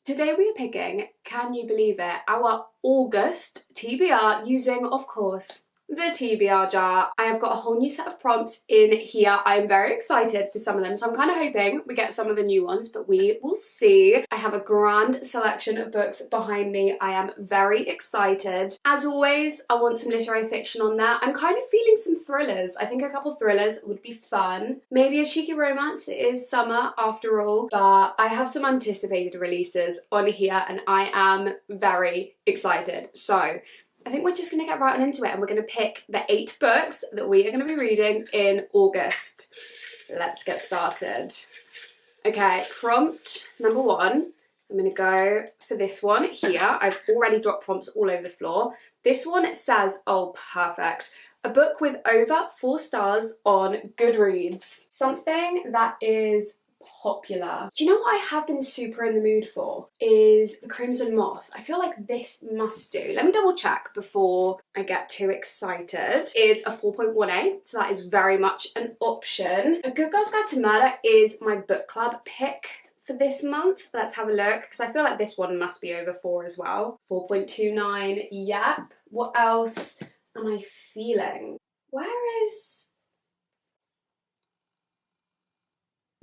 Today we are picking, can you believe it, our August TBR using, of course, the TBR jar. I have got a whole new set of prompts in here. I am very excited for some of them, so I'm kind of hoping we get some of the new ones, but we will see. I have a grand selection of books behind me. I am very excited. As always, I want some literary fiction on there. I'm kind of feeling some thrillers. I think a couple thrillers would be fun. Maybe a cheeky romance. It is summer after all, but I have some anticipated releases on here and I am very excited. So I think we're just going to get right on into it and we're going to pick the 8 books that we are going to be reading in August. Let's get started. Okay, prompt number 1. I'm going to go for this one here. I've already dropped prompts all over the floor. This one says, oh, perfect. A book with over 4 stars on Goodreads. Something that is popular. Do you know what I have been super in the mood for? Is The Crimson Moth. I feel like this must do. Let me double check before I get too excited. It's a 4.1A, so that is very much an option. A Good Girl's Guide to Murder is my book club pick for this month. Let's have a look, because I feel like this one must be over 4 as well. 4.29, yep. What else am I feeling?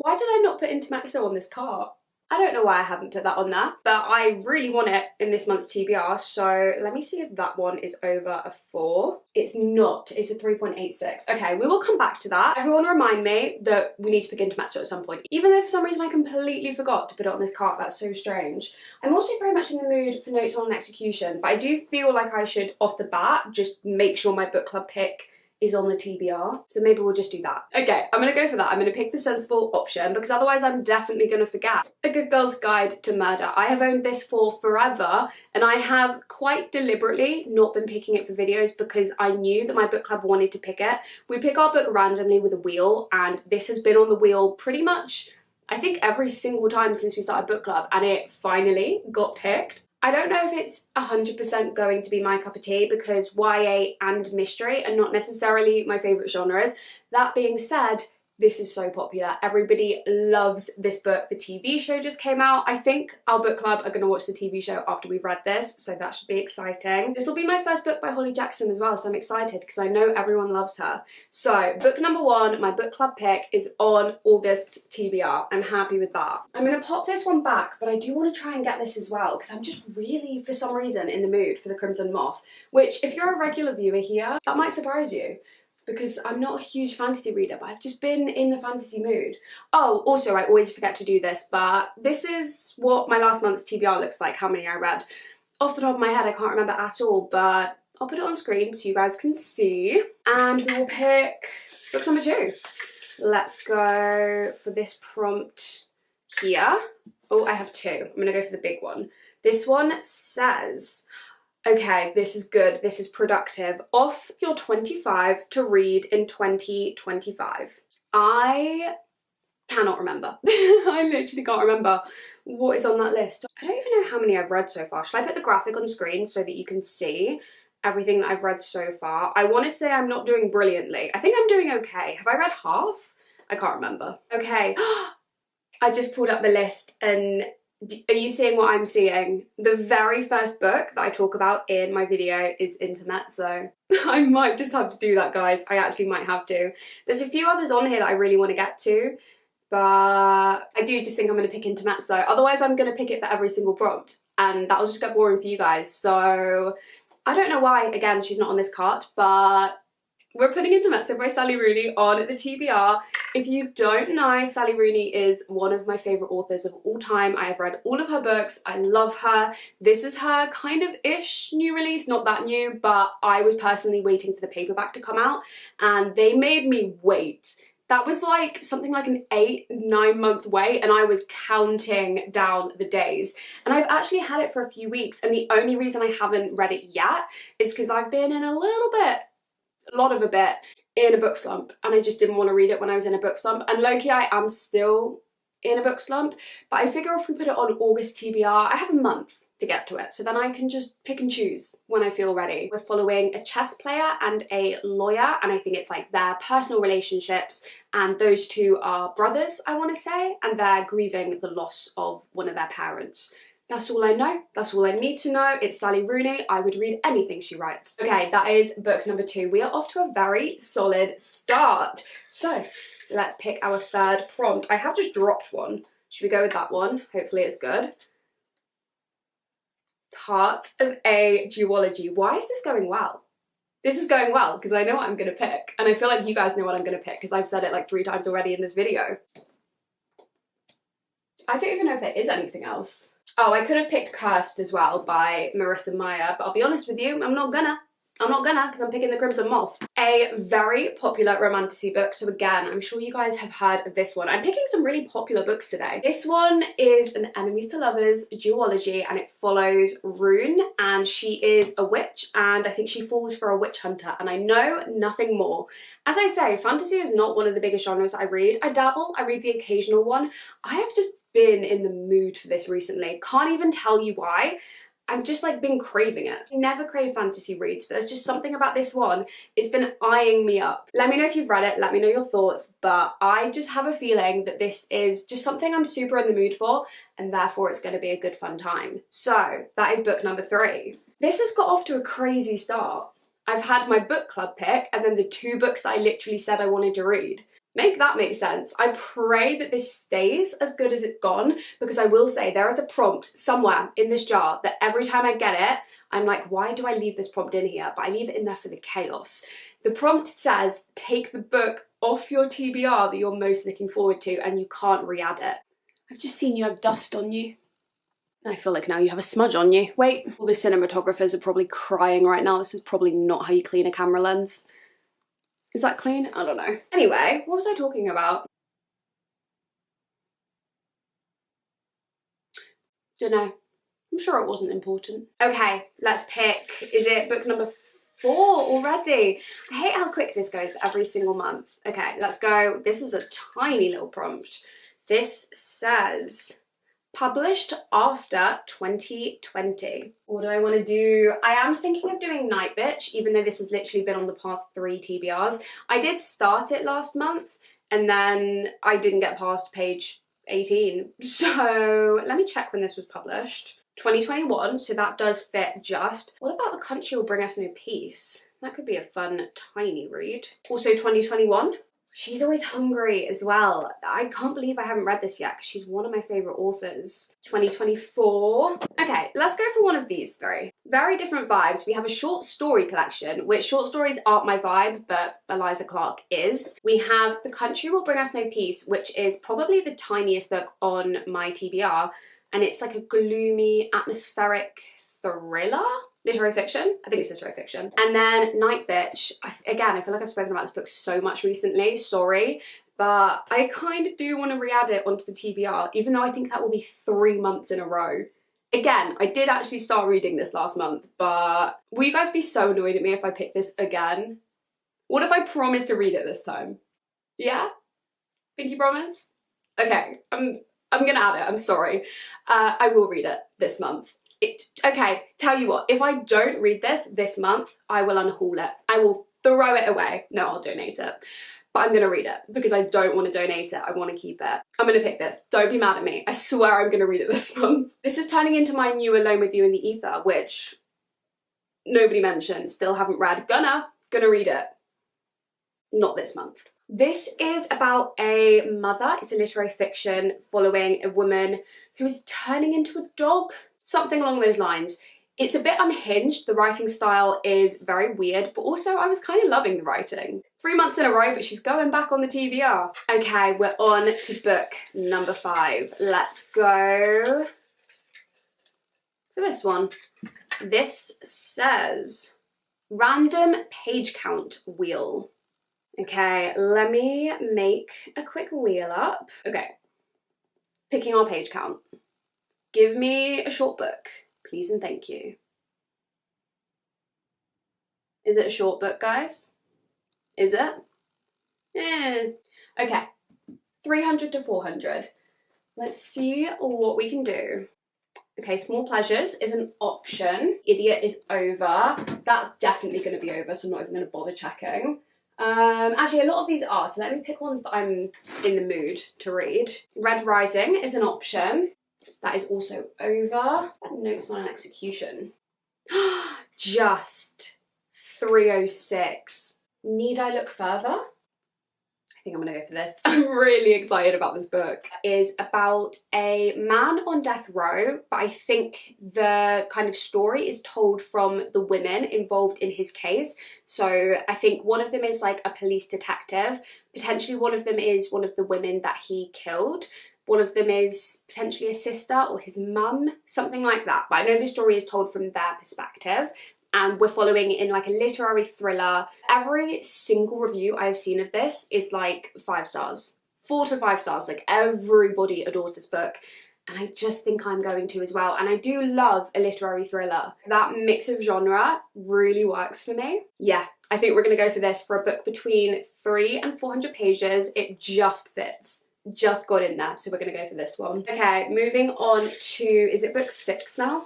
Why did I not put Intermezzo on this cart? I don't know why I haven't put that on there, but I really want it in this month's TBR, so let me see if that one is over a 4. It's not, it's a 3.86. Okay, we will come back to that. Everyone remind me that we need to pick Intermezzo at some point, even though for some reason I completely forgot to put it on this cart. That's so strange. I'm also very much in the mood for Notes on Execution, but I do feel like I should, off the bat, just make sure my book club pick is on the TBR, so maybe we'll just do that. Okay, I'm gonna go for that. I'm gonna pick the sensible option because otherwise I'm definitely gonna forget. A Good Girl's Guide to Murder. I have owned this for forever and I have quite deliberately not been picking it for videos because I knew that my book club wanted to pick it. We pick our book randomly with a wheel and this has been on the wheel pretty much, I think, every single time since we started book club, and it finally got picked. I don't know if it's 100% going to be my cup of tea because YA and mystery are not necessarily my favourite genres. That being said, this is so popular. Everybody loves this book. The TV show just came out. I think our book club are going to watch the TV show after we've read this, so that should be exciting. This will be my first book by Holly Jackson as well, so I'm excited because I know everyone loves her. So book number 1, my book club pick, is on August TBR. I'm happy with that. I'm going to pop this one back, but I do want to try and get this as well because I'm just really, for some reason, in the mood for The Crimson Moth, which if you're a regular viewer here, that might surprise you, because I'm not a huge fantasy reader, but I've just been in the fantasy mood. Oh, also, I always forget to do this, but this is what my last month's TBR looks like, how many I read. Off the top of my head, I can't remember at all, but I'll put it on screen so you guys can see. And we will pick book number 2. Let's go for this prompt here. Oh, I have 2. I'm gonna go for the big one. This one says, okay, this is good, this is productive. Off your 25 to read in 2025. I cannot remember. I literally can't remember what is on that list. I don't even know how many I've read so far. Should I put the graphic on screen so that you can see everything that I've read so far? I want to say I'm not doing brilliantly. I think I'm doing okay. Have I read half? I can't remember. Okay, I just pulled up the list and are you seeing what I'm seeing? The very first book that I talk about in my video is Intermezzo. I might just have to do that, guys. I actually might have to. There's a few others on here that I really want to get to, but I do just think I'm going to pick Intermezzo. Otherwise, I'm going to pick it for every single prompt, and that'll just get boring for you guys. So I don't know why, again, she's not on this cart, but we're putting Intermezzo by Sally Rooney on the TBR. If you don't know, Sally Rooney is one of my favourite authors of all time. I have read all of her books. I love her. This is her kind of ish new release, not that new, but I was personally waiting for the paperback to come out and they made me wait. That was like something like an 8-9 month wait and I was counting down the days. And I've actually had it for a few weeks and the only reason I haven't read it yet is because I've been in a lot of a bit in a book slump and I just didn't want to read it when I was in a book slump, and low-key I am still in a book slump, but I figure if we put it on August TBR, I have a month to get to it, so then I can just pick and choose when I feel ready. We're following a chess player and a lawyer, and I think it's like their personal relationships, and those two are brothers, I want to say, and they're grieving the loss of one of their parents. That's all I know. That's all I need to know. It's Sally Rooney. I would read anything she writes. Okay, that is book number 2. We are off to a very solid start. So let's pick our third prompt. I have just dropped one. Should we go with that one? Hopefully it's good. Part of a duology. Why is this going well? This is going well because I know what I'm going to pick. And I feel like you guys know what I'm going to pick because I've said it like 3 times already in this video. I don't even know if there is anything else. Oh, I could have picked Cursed as well by Marissa Meyer, but I'll be honest with you, I'm not gonna because I'm picking The Crimson Moth. A very popular romantasy book. So again, I'm sure you guys have heard of this one. I'm picking some really popular books today. This one is an enemies to lovers duology and it follows Rune, and she is a witch and I think she falls for a witch hunter, and I know nothing more. As I say, fantasy is not one of the biggest genres I read. I dabble, I read the occasional one. I have just been in the mood for this recently. Can't even tell you why. I've just like been craving it. I never crave fantasy reads, but there's just something about this one. It's been eyeing me up. Let me know if you've read it, let me know your thoughts, but I just have a feeling that this is just something I'm super in the mood for, and therefore it's going to be a good fun time. So that is book number 3. This has got off to a crazy start. I've had my book club pick and then the 2 books that I literally said I wanted to read. Make that make sense. I pray that this stays as good as it's gone, because I will say there is a prompt somewhere in this jar that every time I get it, I'm like, why do I leave this prompt in here? But I leave it in there for the chaos. The prompt says, take the book off your TBR that you're most looking forward to and you can't re-add it. I've just seen you have dust on you. I feel like now you have a smudge on you. Wait, all the cinematographers are probably crying right now. This is probably not how you clean a camera lens. Is that clean? I don't know. Anyway, what was I talking about? Don't know. I'm sure it wasn't important. Okay, let's pick. Is it book number 4 already? I hate how quick this goes every single month. Okay, let's go. This is a tiny little prompt. This says, published after 2020. What do I want to do? I am thinking of doing Nightbi, even though this has literally been on the past 3 TBRs. I did start it last month and then I didn't get past page 18. So let me check when this was published. 2021, so that does fit just. What about The Country Will Bring Us No Peace? That could be a fun, tiny read. Also 2021. She's Always Hungry as well. I can't believe I haven't read this yet because she's one of my favourite authors. 2024. Okay, let's go for one of these 3. Very different vibes. We have a short story collection, which short stories aren't my vibe, but Eliza Clark is. We have The Country Will Bring Us No Peace, which is probably the tiniest book on my TBR, and it's like a gloomy, atmospheric thriller? Literary fiction. I think it's literary fiction. And then Nightbi. Again, I feel like I've spoken about this book so much recently, sorry, but I kind of do want to re-add it onto the TBR, even though I think that will be 3 months in a row. Again, I did actually start reading this last month, but will you guys be so annoyed at me if I pick this again? What if I promise to read it this time? Yeah? Pinky promise? Okay, I'm gonna add it, I'm sorry. I will read it this month. Okay, tell you what, if I don't read this month, I will unhaul it. I will throw it away. No, I'll donate it. But I'm going to read it because I don't want to donate it. I want to keep it. I'm going to pick this. Don't be mad at me. I swear I'm going to read it this month. This is turning into my new Alone With You in the Ether, which nobody mentioned. Still haven't read. Gonna read it. Not this month. This is about a mother. It's a literary fiction following a woman who is turning into a dog. Something along those lines. It's a bit unhinged. The writing style is very weird, but also I was kind of loving the writing. 3 months in a row, but she's going back on the TBR. Okay, we're on to book number 5. Let's go for this one. This says random page count wheel. Okay, let me make a quick wheel up. Okay, picking our page count. Give me a short book, please and thank you. Is it a short book, guys? Is it? Okay, 300 to 400. Let's see what we can do. Okay, Small Pleasures is an option. Idiot is over. That's definitely going to be over, so I'm not even going to bother checking. Actually, a lot of these are, so let me pick ones that I'm in the mood to read. Red Rising is an option. That is also over. That note's on an execution. Just 306. Need I look further? I think I'm gonna go for this. I'm really excited about this book. It is about a man on death row, but I think the kind of story is told from the women involved in his case. So I think one of them is like a police detective. Potentially one of them is one of the women that he killed. One of them is potentially a sister or his mum, something like that. But I know the story is told from their perspective. And we're following in like a literary thriller. Every single review I've seen of this is like 5 stars. 4 to 5 stars, like everybody adores this book. And I just think I'm going to as well. And I do love a literary thriller. That mix of genre really works for me. Yeah, I think we're gonna go for this for a book between 300 and 400 pages. It just fits. Just got in there, so we're gonna go for this one. Okay, moving on to, is it book 6 now?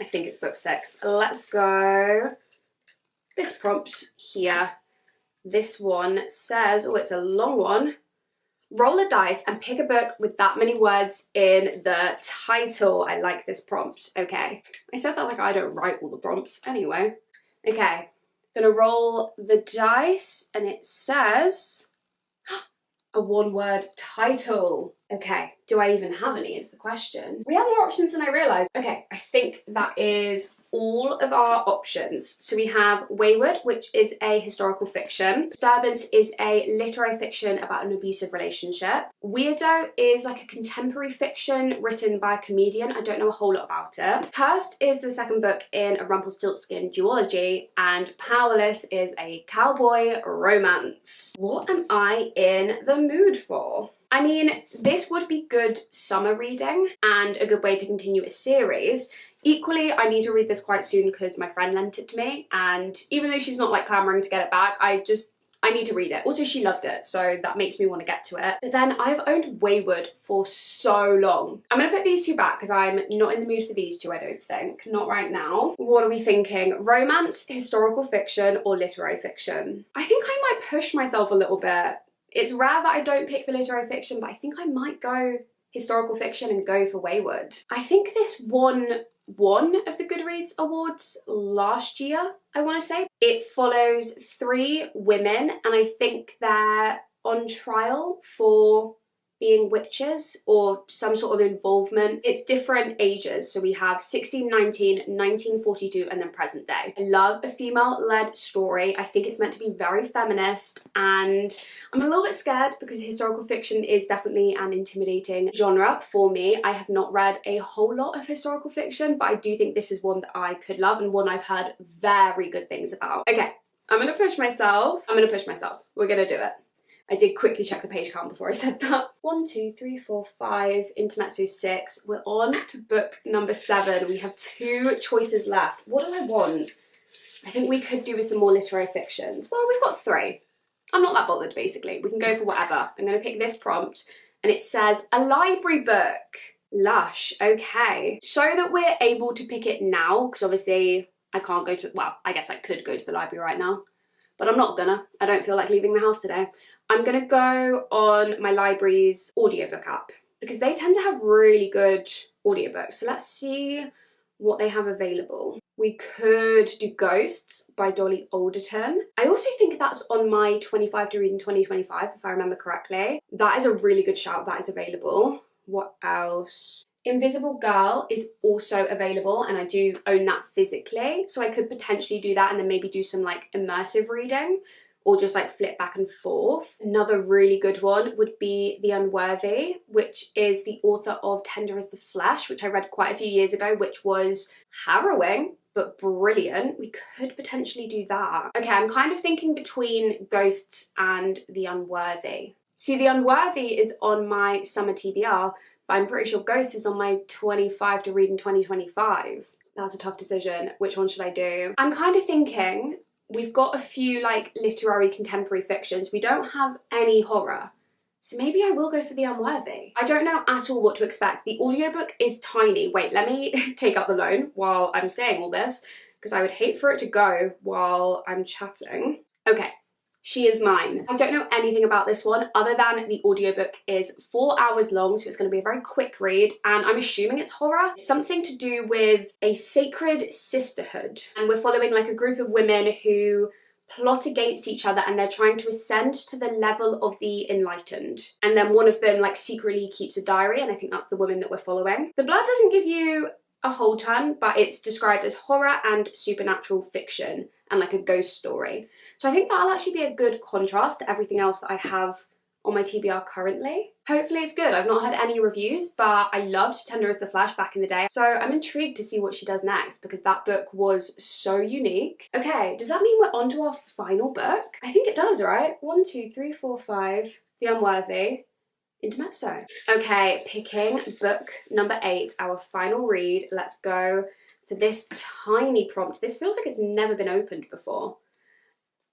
I think it's book 6. Let's go. This prompt here, this one says, oh, it's a long one. Roll a dice and pick a book with that many words in the title. I like this prompt. Okay, I said that like I don't write all the prompts. Anyway, okay, gonna roll the dice and it says, a 1-word title. Okay, do I even have any is the question. We have more options than I realised. Okay, I think that is all of our options. So we have Wayward, which is a historical fiction. Disturbance is a literary fiction about an abusive relationship. Weirdo is like a contemporary fiction written by a comedian. I don't know a whole lot about it. Cursed is the second book in a Rumpelstiltskin duology, and Powerless is a cowboy romance. What am I in the mood for? I mean, this would be good summer reading and a good way to continue a series. Equally, I need to read this quite soon because my friend lent it to me, and even though she's not like clamoring to get it back, I need to read it. Also, she loved it, so that makes me want to get to it. But then I've owned Wayward for so long. I'm gonna put these two back because I'm not in the mood for these two, I don't think. Not right now. What are we thinking? Romance, historical fiction, or literary fiction? I think I might push myself a little bit. It's rare that I don't pick the literary fiction, but I think I might go historical fiction and go for Wayward. I think this won one of the Goodreads awards last year, I want to say. It follows 3 women, and I think they're on trial for being witches or some sort of involvement. It's different ages, so we have 1619, 1942, and then present day. I love a female-led story. I think it's meant to be very feminist, and I'm a little bit scared because historical fiction is definitely an intimidating genre for me. I have not read a whole lot of historical fiction, but I do think this is one that I could love and one I've heard very good things about. Okay, I'm gonna push myself. We're gonna do it. I did quickly check the page count before I said that. 1, 2, 3, 4, 5, Intermezzo 6. We're on to book number 7. We have 2 choices left. What do I want? I think we could do with some more literary fictions. Well, we've got 3. I'm not that bothered, basically. We can go for whatever. I'm gonna pick this prompt, and it says, a library book. Lush, okay. So that we're able to pick it now, because obviously I can't go to, well, I guess I could go to the library right now, but I'm not gonna. I don't feel like leaving the house today. I'm gonna go on my library's audiobook app because they tend to have really good audiobooks. So let's see what they have available. We could do Ghosts by Dolly Alderton. I also think that's on my 25 to read in 2025, if I remember correctly. That is a really good shout. That is available. What else? Invisible Girl is also available, and I do own that physically, so I could potentially do that and then maybe do some like immersive reading or just like flip back and forth. Another really good one would be The Unworthy, which is the author of Tender as the Flesh, which I read quite a few years ago, which was harrowing but brilliant. We could potentially do that. Okay, I'm kind of thinking between Ghosts and The Unworthy. See, The Unworthy is on my summer TBR, but I'm pretty sure Ghost is on my 25 to read in 2025. That's a tough decision. Which one should I do? I'm kind of thinking we've got a few like literary contemporary fictions. We don't have any horror. So maybe I will go for The Unworthy. I don't know at all what to expect. The audiobook is tiny. Wait, let me take out the loan while I'm saying all this, because I would hate for it to go while I'm chatting. Okay, She is mine. I don't know anything about this one other than the audiobook is 4 hours long, so it's going to be a very quick read, and I'm assuming it's horror. Something to do with a sacred sisterhood, and we're following like a group of women who plot against each other, and they're trying to ascend to the level of the enlightened. And then one of them like secretly keeps a diary, and I think that's the woman that we're following. The blurb doesn't give you a whole ton, but it's described as horror and supernatural fiction and like a ghost story. So I think that'll actually be a good contrast to everything else that I have on my TBR currently. Hopefully it's good. I've not had any reviews, but I loved Tender as the Flesh back in the day. So I'm intrigued to see what she does next because that book was so unique. Okay, does that mean we're on to our final book? I think it does, right? 1, 2, 3, 4, 5. The Unworthy. Intermezzo. Okay, picking book number 8, our final read. Let's go for this tiny prompt. This feels like it's never been opened before.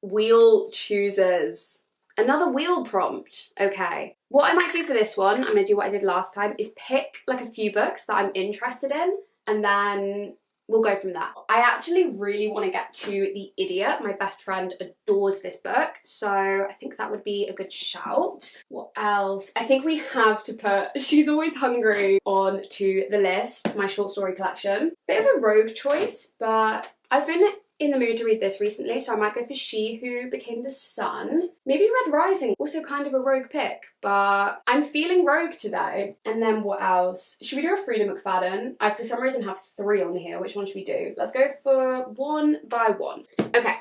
Wheel choosers. Another wheel prompt. Okay. What I might do for this one, I'm going to do what I did last time, is pick like a few books that I'm interested in and then we'll go from there. I actually really want to get to The Idiot. My best friend adores this book, so I think that would be a good shout. What else? I think we have to put She's Always Hungry on to the list, my short story collection. Bit of a rogue choice, but I've been in the mood to read this recently, so I might go for She Who Became the Sun. Maybe Red Rising, also kind of a rogue pick, but I'm feeling rogue today. And then what else? Should we do a Frida McFadden? I for some reason have 3 on here. Which one should we do? Let's go for one by one. Okay,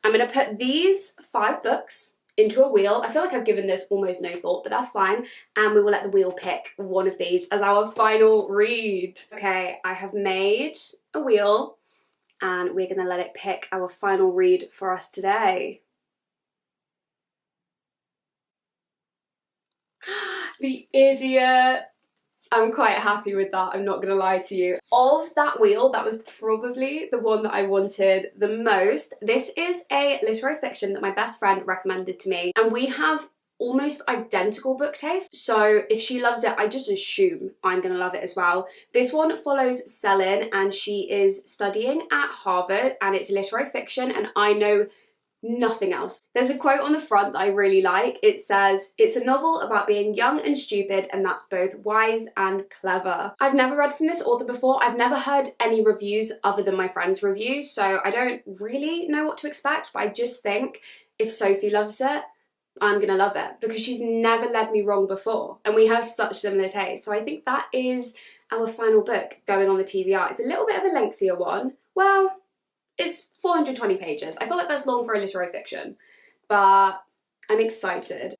I'm gonna put these 5 books into a wheel. I feel like I've given this almost no thought, but that's fine. And we will let the wheel pick one of these as our final read. Okay, I have made a wheel and we're gonna let it pick our final read for us today. The Idiot. I'm quite happy with that, I'm not gonna lie to you. Of that wheel, that was probably the one that I wanted the most. This is a literary fiction that my best friend recommended to me, and we have almost identical book taste, so if she loves it, I just assume I'm gonna love it as well. This one follows Selin, and she is studying at Harvard, and it's literary fiction, and I know nothing else. There's a quote on the front that I really like. It says, "It's a novel about being young and stupid, and that's both wise and clever." I've never read from this author before. I've never heard any reviews other than my friend's reviews, so I don't really know what to expect, but I just think if Sophie loves it, I'm gonna love it because she's never led me wrong before and we have such similar tastes. So I think that is our final book going on the TBR. It's a little bit of a lengthier one. Well, it's 420 pages. I feel like that's long for a literary fiction, but I'm excited.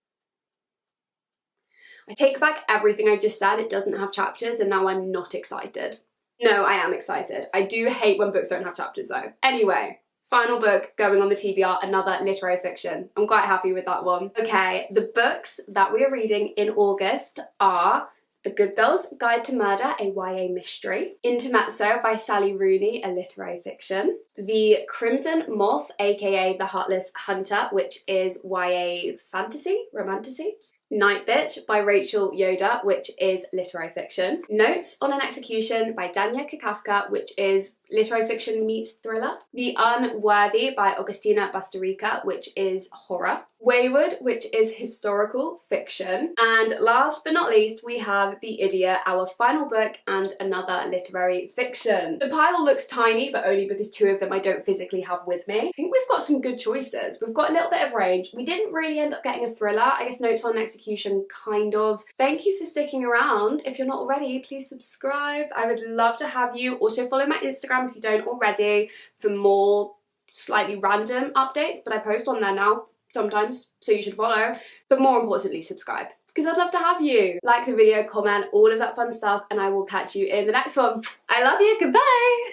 I take back everything I just said. It doesn't have chapters and now I'm not excited. No, I am excited. I do hate when books don't have chapters though. Anyway. Final book going on the TBR, another literary fiction. I'm quite happy with that one. Okay, the books that we are reading in August are A Good Girl's Guide to Murder, a YA mystery. Intermezzo by Sally Rooney, a literary fiction. The Crimson Moth, aka The Heartless Hunter, which is YA fantasy, romantasy. Nightbi by Rachel Yoder, which is literary fiction. Notes on an Execution by Danya Kukafka, which is literary fiction meets thriller. The Unworthy by Agustina Bazterrica, which is horror. Wayward, which is historical fiction. And last but not least, we have The Idiot, our final book and another literary fiction. The pile looks tiny, but only because 2 of them I don't physically have with me. I think we've got some good choices. We've got a little bit of range. We didn't really end up getting a thriller. I guess Notes on an Execution kind of. Thank you for sticking around. If you're not already, please subscribe. I would love to have you. Also follow my Instagram if you don't already for more slightly random updates, but I post on there now sometimes, so you should follow. But more importantly, subscribe because I'd love to have you. Like the video, comment, all of that fun stuff, and I will catch you in the next one. I love you. Goodbye.